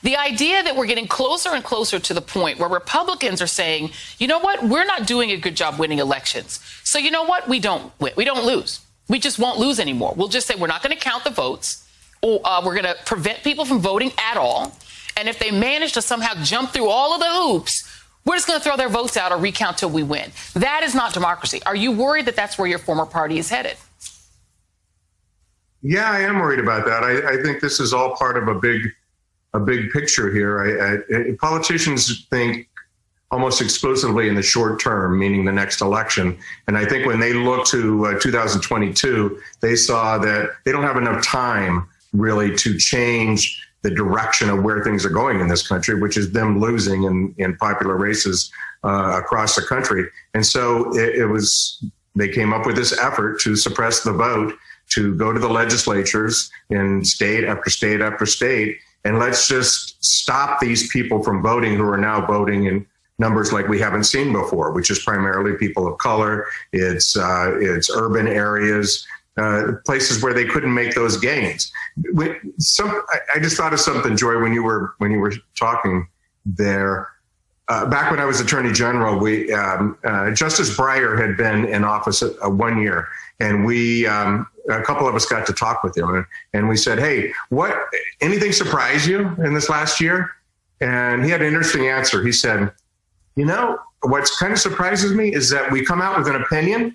The idea that we're getting closer and closer to the point where Republicans are saying, you know what, we're not doing a good job winning elections. So you know what, we don't win. We don't lose. We just won't lose anymore. We'll just say we're not going to count the votes. Or, we're going to prevent people from voting at all. And if they manage to somehow jump through all of the hoops, we're just going to throw their votes out or recount till we win. That is not democracy. Are you worried that that's where your former party is headed? Yeah, I am worried about that. I think this is all part of a big picture here. Politicians think almost exclusively in the short term, meaning the next election. And I think when they look to 2022, they saw that they don't have enough time really to change the direction of where things are going in this country, which is them losing in popular races across the country. And so they came up with this effort to suppress the vote, to go to the legislatures in state after state after state, and let's just stop these people from voting who are now voting in numbers like we haven't seen before, which is primarily people of color. It's urban areas, places where they couldn't make those gains. I just thought of something, Joy, when you were talking there. Back when I was Attorney General, Justice Breyer had been in office 1 year, and a couple of us got to talk with him, and we said, "Hey, anything surprise you in this last year?" And he had an interesting answer. He said, "You know, what kind of surprises me is that we come out with an opinion,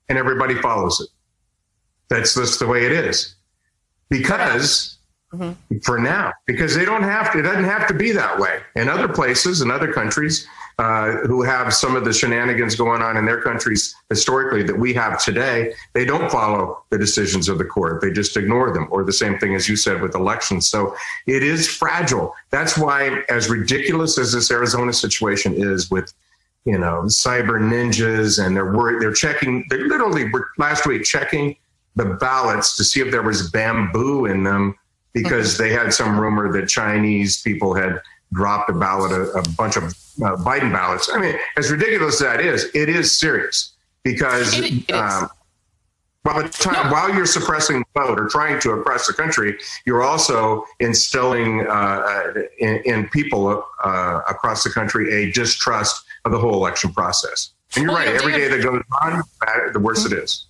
and everybody follows it. That's just the way it is, because." Mm-hmm. For now, because it doesn't have to be that way. In other places, in other countries who have some of the shenanigans going on in their countries historically that we have today, they don't follow the decisions of the court. They just ignore them, or the same thing as you said with elections. So it is fragile. That's why, as ridiculous as this Arizona situation is with, cyber ninjas, and they're literally last week checking the ballots to see if there was bamboo in them, because they had some rumor that Chinese people had dropped a bunch of Biden ballots. I mean, as ridiculous as that is, it is serious, because while you're suppressing the vote or trying to oppress the country, you're also instilling in people across the country a distrust of the whole election process. And you're right, every day that goes on, the worse it is.